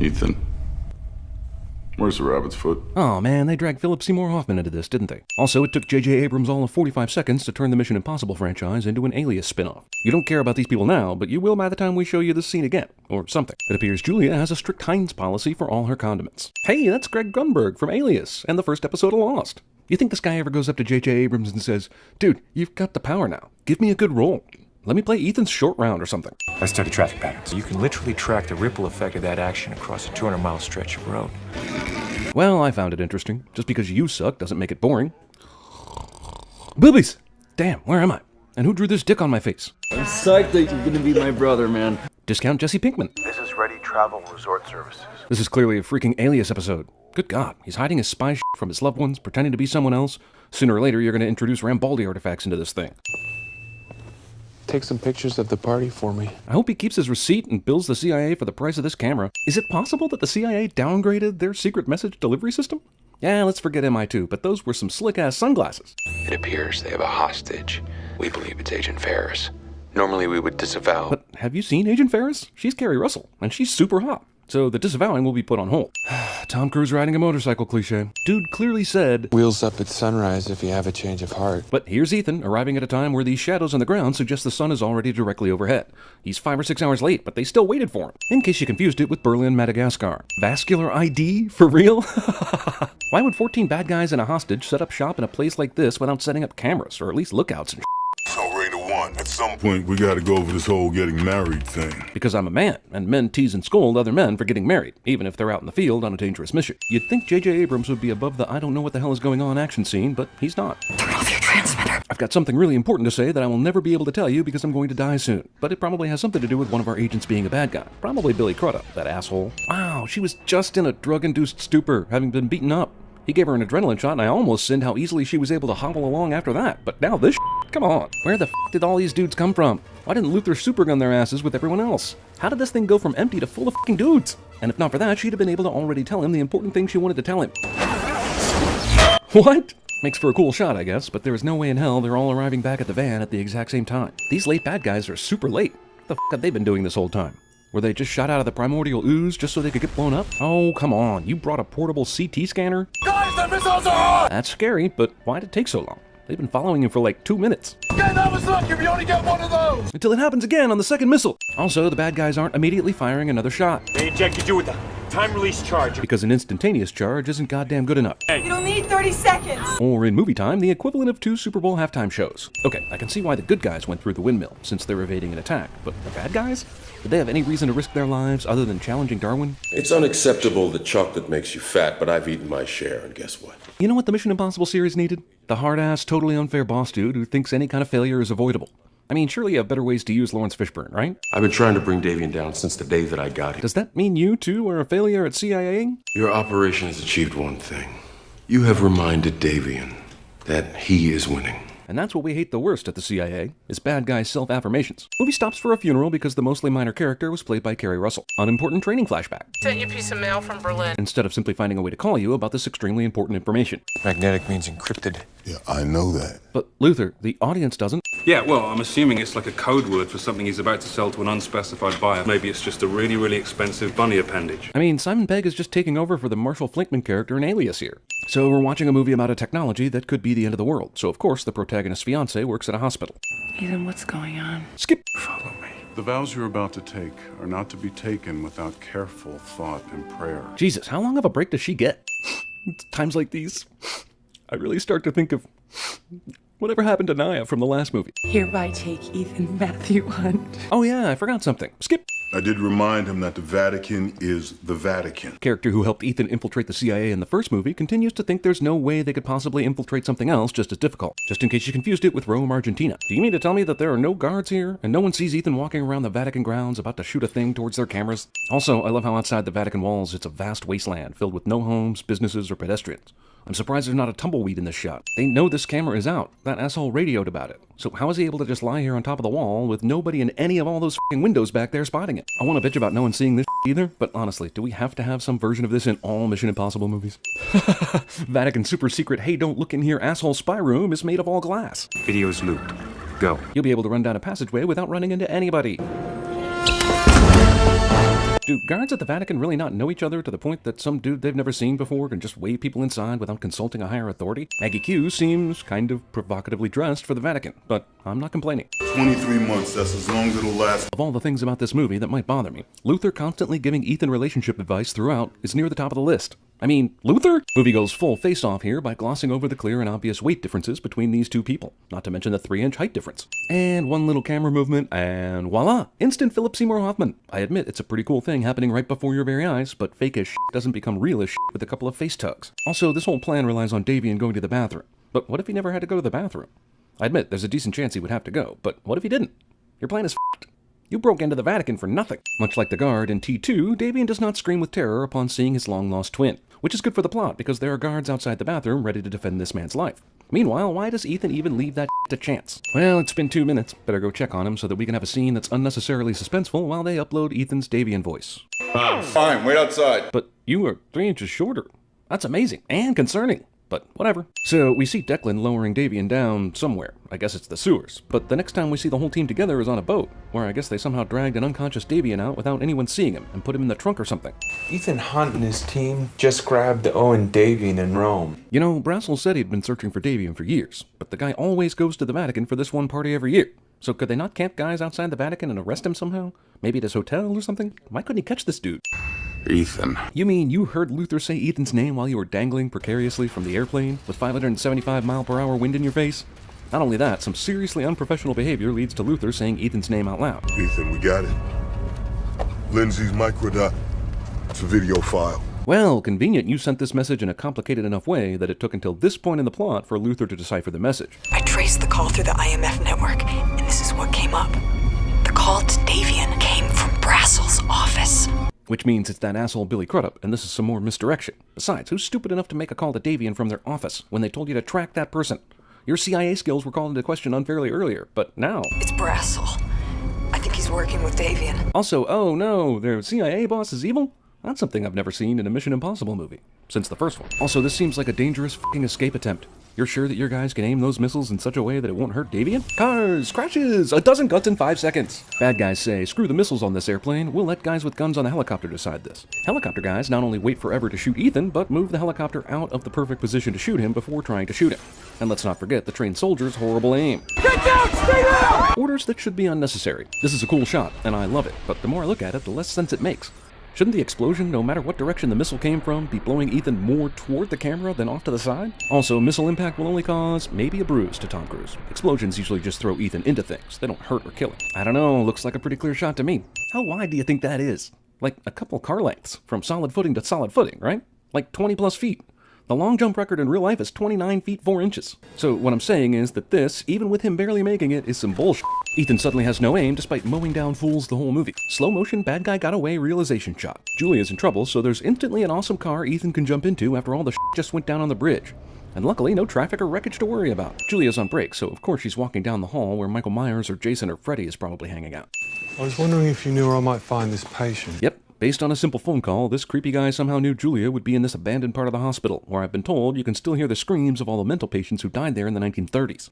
Ethan, where's the rabbit's foot? Oh man, they dragged Philip Seymour Hoffman into this, didn't they? Also, it took J.J. Abrams all of 45 seconds to turn the Mission Impossible franchise into an Alias spin-off. You don't care about these people now, but you will by the time we show you this scene again, or something. It appears Julia has a strict Heinz policy for all her condiments. Hey, that's Greg Grunberg from Alias, and the first episode of Lost. You think this guy ever goes up to J.J. Abrams and says, "Dude, you've got the power now. Give me a good role. Let me play Ethan's short round or something." I study traffic patterns. You can literally track the ripple effect of that action across a 200-mile stretch of road. Well, I found it interesting. Just because you suck doesn't make it boring. Boobies! Damn, where am I? And who drew this dick on my face? I'm psyched that you're gonna be my brother, man. Discount Jesse Pinkman. This is Ready Travel Resort Services. This is clearly a freaking Alias episode. Good God, he's hiding his spy shit from his loved ones, pretending to be someone else. Sooner or later, you're going to introduce Rambaldi artifacts into this thing. Take some pictures of the party for me. I hope he keeps his receipt and bills the CIA for the price of this camera. Is it possible that the CIA downgraded their secret message delivery system? Yeah, let's forget MI2, but those were some slick-ass sunglasses. It appears they have a hostage. We believe it's Agent Ferris. Normally we would disavow. But have you seen Agent Ferris? She's Carrie Russell, and she's super hot. So the disavowing will be put on hold. Tom Cruise riding a motorcycle cliché. Dude clearly said, Wheels up at sunrise if you have a change of heart. But here's Ethan, arriving at a time where these shadows on the ground suggest the sun is already directly overhead. He's 5 or 6 hours late, but they still waited for him. In case you confused it with Berlin, Madagascar. Vascular ID? For real? Why would 14 bad guys and a hostage set up shop in a place like this without setting up cameras, or at least lookouts and At some point, we gotta go over this whole getting married thing. Because I'm a man, and men tease and scold other men for getting married, even if they're out in the field on a dangerous mission. You'd think J.J. Abrams would be above the I don't know what the hell is going on action scene, but he's not. Turn off your transmitter. I've got something really important to say that I will never be able to tell you because I'm going to die soon. But it probably has something to do with one of our agents being a bad guy. Probably Billy Crudup, that asshole. Wow, she was just in a drug-induced stupor, having been beaten up. He gave her an adrenaline shot, and I almost sinned how easily she was able to hobble along after that. But now this come on. Where the did all these dudes come from? Why didn't Luther supergun their asses with everyone else? How did this thing go from empty to full of dudes? And if not for that, she'd have been able to already tell him the important thing she wanted to tell him. What? Makes for a cool shot, I guess, but there is no way in hell they're all arriving back at the van at the exact same time. These late bad guys are super late. What the have they been doing this whole time? Were they just shot out of the primordial ooze just so they could get blown up? Oh, come on. You brought a portable CT scanner? Guys, the missiles are on! That's scary, but why'd it take so long? They've been following him for like 2 minutes. Okay, that was lucky. We only get one of those! Until it happens again on the second missile. Also, the bad guys aren't immediately firing another shot. They injected you with a time-release charge. Because an instantaneous charge isn't goddamn good enough. You'll need 30 seconds. Or in movie time, the equivalent of 2 Super Bowl halftime shows. Okay, I can see why the good guys went through the windmill, since they're evading an attack. But the bad guys? Did they have any reason to risk their lives other than challenging Darwin? It's unacceptable that chocolate makes you fat, but I've eaten my share, and guess what? You know what the Mission Impossible series needed? The hard-ass, totally unfair boss dude who thinks any kind of failure is avoidable. I mean, surely you have better ways to use Lawrence Fishburne, right? I've been trying to bring Davian down since the day that I got him. Does that mean you, too, are a failure at CIA? Your operation has achieved one thing. You have reminded Davian that he is winning. And that's what we hate the worst at the CIA, is bad guys' self-affirmations. Movie stops for a funeral because the mostly minor character was played by Carrie Russell. Unimportant training flashback. Sent you a piece of mail from Berlin. Instead of simply finding a way to call you about this extremely important information. Magnetic means encrypted. Yeah, I know that. But Luther, the audience doesn't. Yeah, well, I'm assuming it's like a code word for something he's about to sell to an unspecified buyer. Maybe it's just a really, really expensive bunny appendage. I mean, Simon Pegg is just taking over for the Marshall Flinkman character in Alias here. So we're watching a movie about a technology that could be the end of the world. So of course the protagonist's fiancé works at a hospital. Ethan, what's going on? Skip! Follow me. The vows you're about to take are not to be taken without careful thought and prayer. Jesus, how long of a break does she get? Times like these, I really start to think of whatever happened to Naya from the last movie. Hereby take Ethan Matthew Hunt. Oh yeah, I forgot something. Skip! I did remind him that the Vatican is the Vatican. Character who helped Ethan infiltrate the CIA in the first movie continues to think there's no way they could possibly infiltrate something else just as difficult. Just in case you confused it with Rome, Argentina. Do you mean to tell me that there are no guards here, and no one sees Ethan walking around the Vatican grounds about to shoot a thing towards their cameras? Also, I love how outside the Vatican walls it's a vast wasteland filled with no homes, businesses, or pedestrians. I'm surprised there's not a tumbleweed in this shot. They know this camera is out. That asshole radioed about it. So how is he able to just lie here on top of the wall with nobody in any of all those f***ing windows back there spotting it? I want to bitch about no one seeing this either, but honestly, do we have to have some version of this in all Mission Impossible movies? Vatican super secret, hey don't look in here asshole spy room is made of all glass. Video's looped. Go. You'll be able to run down a passageway without running into anybody. Do guards at the Vatican really not know each other to the point that some dude they've never seen before can just wave people inside without consulting a higher authority? Maggie Q seems kind of provocatively dressed for the Vatican, but I'm not complaining. 23 months, that's as long as it'll last. Of all the things about this movie that might bother me, Luther constantly giving Ethan relationship advice throughout is near the top of the list. I mean, Luther? Movie goes full face-off here by glossing over the clear and obvious weight differences between these two people, not to mention the 3-inch height difference. And one little camera movement, and voila! Instant Philip Seymour Hoffman. I admit it's a pretty cool thing happening right before your very eyes, but fake as shit doesn't become real as shit with a couple of face tugs. Also, this whole plan relies on Davian going to the bathroom. But what if he never had to go to the bathroom? I admit, there's a decent chance he would have to go, but what if he didn't? Your plan is f***ed. You broke into the Vatican for nothing. Much like the guard in T2, Davian does not scream with terror upon seeing his long-lost twin, which is good for the plot because there are guards outside the bathroom ready to defend this man's life. Meanwhile, why does Ethan even leave that to chance? Well, it's been 2 minutes. Better go check on him so that we can have a scene that's unnecessarily suspenseful while they upload Ethan's Davian voice. Fine, wait outside. But you are 3 inches shorter. That's amazing and concerning. But whatever. So we see Declan lowering Davian down somewhere. I guess it's the sewers. But the next time we see the whole team together is on a boat, where I guess they somehow dragged an unconscious Davian out without anyone seeing him and put him in the trunk or something. Ethan Hunt and his team just grabbed Owen Davian in Rome. You know, Brassel said he'd been searching for Davian for years, but the guy always goes to the Vatican for this one party every year. So could they not camp guys outside the Vatican and arrest him somehow? Maybe at his hotel or something? Why couldn't he catch this dude? Ethan. You mean you heard Luther say Ethan's name while you were dangling precariously from the airplane with 575 mile per hour wind in your face? Not only that, some seriously unprofessional behavior leads to Luther saying Ethan's name out loud. Ethan, we got it. Lindsay's microdot. It's a video file. Well, convenient you sent this message in a complicated enough way that it took until this point in the plot for Luther to decipher the message. I traced the call through the IMF network, and this is what came up. The call to Davian came from Brassel's office. Which means it's that asshole Billy Crudup, and this is some more misdirection. Besides, who's stupid enough to make a call to Davian from their office when they told you to track that person? Your CIA skills were called into question unfairly earlier, but now... It's Brassel. I think he's working with Davian. Also, oh no, their CIA boss is evil? That's something I've never seen in a Mission Impossible movie. Since the first one. Also, this seems like a dangerous f***ing escape attempt. You're sure that your guys can aim those missiles in such a way that it won't hurt Davian? Cars! Crashes! A dozen guns in 5 seconds! Bad guys say, screw the missiles on this airplane, we'll let guys with guns on the helicopter decide this. Helicopter guys not only wait forever to shoot Ethan, but move the helicopter out of the perfect position to shoot him before trying to shoot him. And let's not forget the trained soldier's horrible aim. Get down! Stay down! Orders that should be unnecessary. This is a cool shot, and I love it, but the more I look at it, the less sense it makes. Shouldn't the explosion, no matter what direction the missile came from, be blowing Ethan more toward the camera than off to the side? Also, missile impact will only cause maybe a bruise to Tom Cruise. Explosions usually just throw Ethan into things. They don't hurt or kill him. I don't know, looks like a pretty clear shot to me. How wide do you think that is? Like a couple car lengths, from solid footing to solid footing, right? Like 20 plus feet. The long jump record in real life is 29 feet 4 inches. So what I'm saying is that this, even with him barely making it, is some bullshit. Ethan suddenly has no aim despite mowing down fools the whole movie. Slow motion, bad guy got away realization shot. Julia's in trouble, so there's instantly an awesome car Ethan can jump into after all the shit just went down on the bridge. And luckily, no traffic or wreckage to worry about. Julia's on break, so of course she's walking down the hall where Michael Myers or Jason or Freddy is probably hanging out. I was wondering if you knew where I might find this patient. Yep. Based on a simple phone call, this creepy guy somehow knew Julia would be in this abandoned part of the hospital, where I've been told you can still hear the screams of all the mental patients who died there in the 1930s.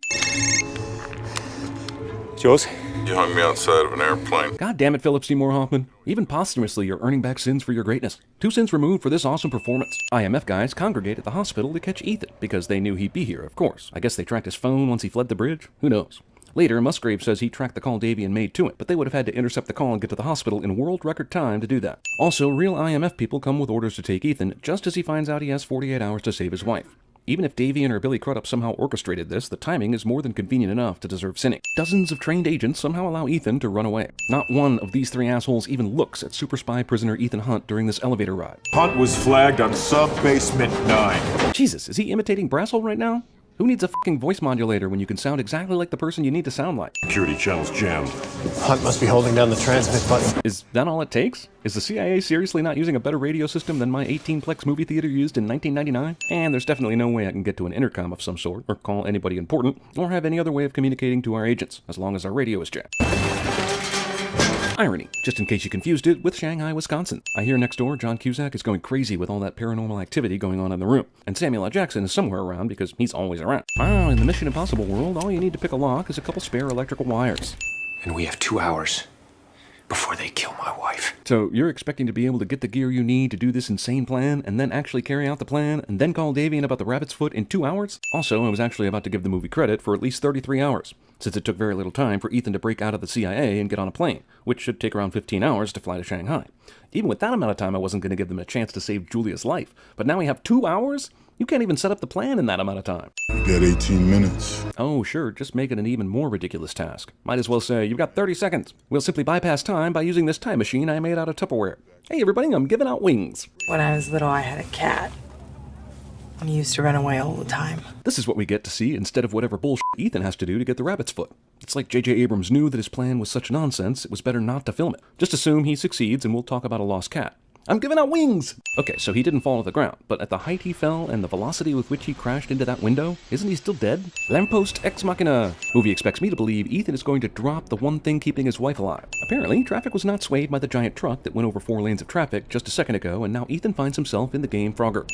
It's yours? You hung me outside of an airplane. God damn it, Philip Seymour Hoffman. Even posthumously, you're earning back sins for your greatness. 2 sins removed for this awesome performance. IMF guys congregate at the hospital to catch Ethan, because they knew he'd be here, of course. I guess they tracked his phone once he fled the bridge? Who knows? Later, Musgrave says he tracked the call Davian made to it, but they would have had to intercept the call and get to the hospital in world record time to do that. Also, real IMF people come with orders to take Ethan just as he finds out he has 48 hours to save his wife. Even if Davian or Billy Crudup somehow orchestrated this, the timing is more than convenient enough to deserve sinning. Dozens of trained agents somehow allow Ethan to run away. Not one of these 3 assholes even looks at super spy prisoner Ethan Hunt during this elevator ride. Hunt was flagged on sub-basement 9. Jesus, is he imitating Brassel right now? Who needs a fucking voice modulator when you can sound exactly like the person you need to sound like? Security channel's jammed. Hunt must be holding down the transmit button. Is that all it takes? Is the CIA seriously not using a better radio system than my 18-plex movie theater used in 1999? And there's definitely no way I can get to an intercom of some sort, or call anybody important, or have any other way of communicating to our agents, as long as our radio is jammed. Irony, just in case you confused it with Shanghai, Wisconsin. I hear next door John Cusack is going crazy with all that paranormal activity going on in the room, and Samuel L. Jackson is somewhere around because he's always around. Wow, in the Mission Impossible world, all you need to pick a lock is a couple spare electrical wires. And we have 2 hours. before they kill my wife. So you're expecting to be able to get the gear you need to do this insane plan, and then actually carry out the plan, and then call Davian about the rabbit's foot in 2 hours? Also, I was actually about to give the movie credit for at least 33 hours, since it took very little time for Ethan to break out of the CIA and get on a plane, which should take around 15 hours to fly to Shanghai. Even with that amount of time, I wasn't going to give them a chance to save Julia's life. But now we have 2 hours? You can't even set up the plan in that amount of time. You got 18 minutes. Oh, sure, just make it an even more ridiculous task. Might as well say, you've got 30 seconds. We'll simply bypass time by using this time machine I made out of Tupperware. Hey everybody, I'm giving out wings. When I was little, I had a cat. He used to run away all the time. This is what we get to see instead of whatever bullshit Ethan has to do to get the rabbit's foot. It's like J.J. Abrams knew that his plan was such nonsense, it was better not to film it. Just assume he succeeds and we'll talk about a lost cat. I'm giving out wings! Okay, so he didn't fall to the ground, but at the height he fell and the velocity with which he crashed into that window, isn't he still dead? Lamppost ex machina. Movie expects me to believe Ethan is going to drop the one thing keeping his wife alive. Apparently, traffic was not swayed by the giant truck that went over 4 lanes of traffic just a second ago, and now Ethan finds himself in the game Frogger.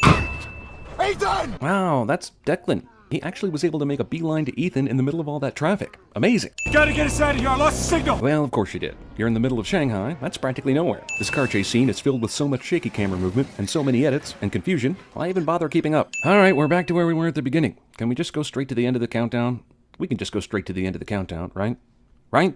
Ethan! Wow, that's Declan. He actually was able to make a beeline to Ethan in the middle of all that traffic. Amazing. Gotta get us out of here, I lost the signal! Well, of course you did. You're in the middle of Shanghai, that's practically nowhere. This car chase scene is filled with so much shaky camera movement, and so many edits, and confusion, why even bother keeping up? Alright, we're back to where we were at the beginning. Can we just go straight to the end of the countdown? We can just go straight to the end of the countdown, right? Right?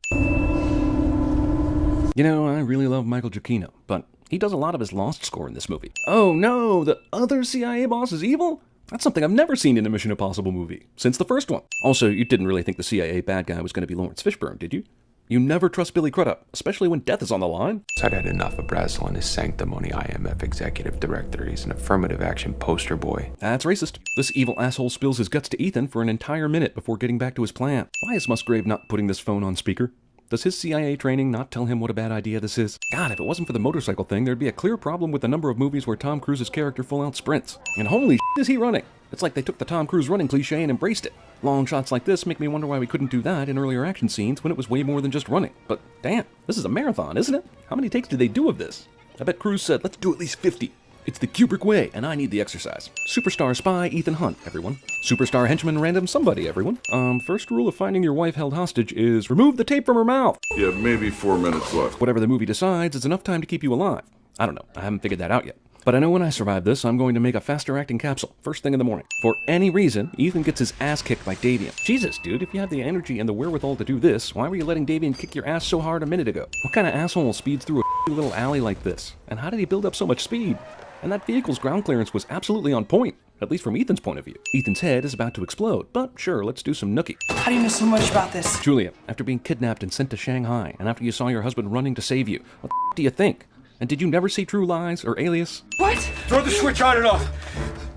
You know, I really love Michael Giacchino, but he does a lot of his lost score in this movie. Oh no, the other CIA boss is evil? That's something I've never seen in a Mission Impossible movie, since the first one. Also, you didn't really think the CIA bad guy was going to be Lawrence Fishburne, did you? You never trust Billy Crudup, especially when death is on the line. I'd had enough of Brazel and his sanctimony IMF executive director. He's an affirmative action poster boy. That's racist. This evil asshole spills his guts to Ethan for an entire minute before getting back to his plan. Why is Musgrave not putting this phone on speaker? Does his CIA training not tell him what a bad idea this is? God, if it wasn't for the motorcycle thing, there'd be a clear problem with the number of movies where Tom Cruise's character full-out sprints. And holy shit is he running! It's like they took the Tom Cruise running cliche and embraced it. Long shots like this make me wonder why we couldn't do that in earlier action scenes when it was way more than just running. But damn, this is a marathon, isn't it? How many takes did they do of this? I bet Cruise said, let's do at least 50. It's the Kubrick way, and I need the exercise. Superstar spy Ethan Hunt, everyone. Superstar henchman random somebody, everyone. First rule of finding your wife held hostage is remove the tape from her mouth. You have maybe 4 minutes left. Whatever the movie decides, it's enough time to keep you alive. I don't know, I haven't figured that out yet. But I know when I survive this, I'm going to make a faster acting capsule, first thing in the morning. For any reason, Ethan gets his ass kicked by Davian. Jesus, dude, if you have the energy and the wherewithal to do this, why were you letting Davian kick your ass so hard a minute ago? What kind of asshole speeds through a little alley like this? And how did he build up so much speed? And that vehicle's ground clearance was absolutely on point, at least from Ethan's point of view. Ethan's head is about to explode, but sure, let's do some nookie. How do you know so much about this? Julia, after being kidnapped and sent to Shanghai, and after you saw your husband running to save you, what the do you think? And did you never see True Lies or Alias? What? Throw the switch on and off!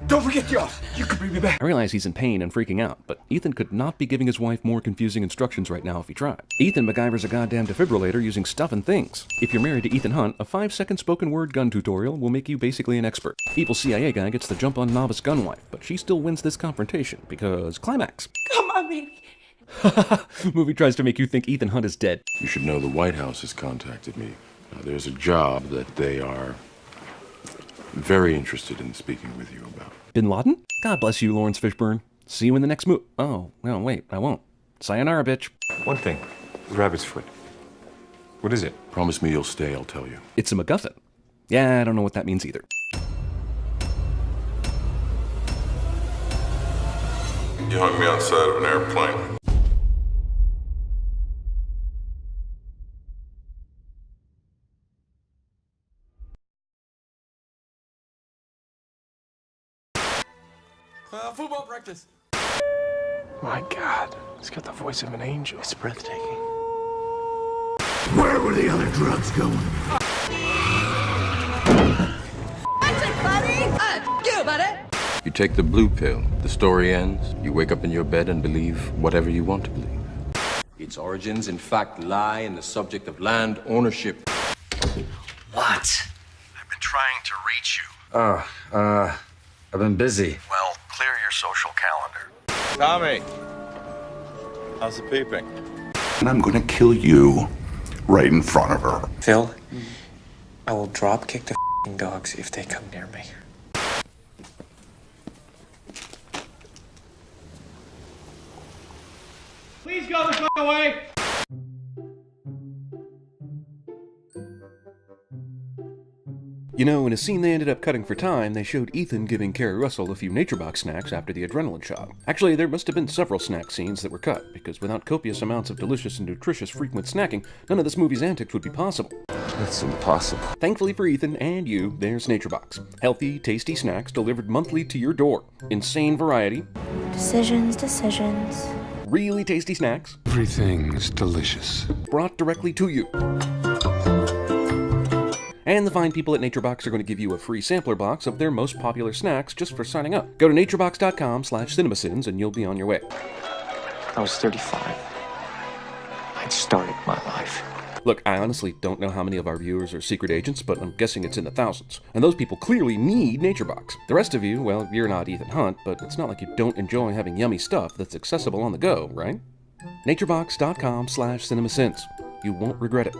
Don't forget the off! You can bring me back! I realize he's in pain and freaking out, but Ethan could not be giving his wife more confusing instructions right now if he tried. Ethan MacGyver's a goddamn defibrillator using stuff and things. If you're married to Ethan Hunt, a 5-second spoken word gun tutorial will make you basically an expert. Evil CIA guy gets the jump on novice gun wife, but she still wins this confrontation because climax. Come on, baby. Movie tries to make you think Ethan Hunt is dead. You should know the White House has contacted me. Now, there's a job that they are very interested in speaking with you about. Bin Laden? God bless you, Lawrence Fishburne. See you in the next movie. Oh, no, wait, I won't. Sayonara, bitch. One thing. The rabbit's foot. What is it? Promise me you'll stay, I'll tell you. It's a MacGuffin. Yeah, I don't know what that means either. You hung me outside of an airplane. Football practice. My God, he's got the voice of an angel. It's breathtaking. Where were the other drugs going? What's it, buddy? You, buddy. You take the blue pill, the story ends, you wake up in your bed and believe whatever you want to believe. Its origins, in fact, lie in the subject of land ownership. What? I've been trying to reach you. I've been busy. Well, clear your social calendar. Tommy! How's the peeping? And I'm gonna kill you right in front of her. Phil, I will drop kick the f***ing dogs if they come near me. Please go the fuck away! You know, in a scene they ended up cutting for time, they showed Ethan giving Carrie Russell a few NatureBox snacks after the adrenaline shot. Actually, there must have been several snack scenes that were cut, because without copious amounts of delicious and nutritious frequent snacking, none of this movie's antics would be possible. That's impossible. Thankfully for Ethan and you, there's NatureBox. Healthy, tasty snacks delivered monthly to your door. Insane variety. Decisions. Really tasty snacks. Everything's delicious. Brought directly to you. And the fine people at NatureBox are going to give you a free sampler box of their most popular snacks just for signing up. Go to naturebox.com/cinemasins and you'll be on your way. I was 35. I'd started my life. Look, I honestly don't know how many of our viewers are secret agents, but I'm guessing it's in the thousands. And those people clearly need NatureBox. The rest of you, well, you're not Ethan Hunt, but it's not like you don't enjoy having yummy stuff that's accessible on the go, right? naturebox.com/cinemasins. You won't regret it.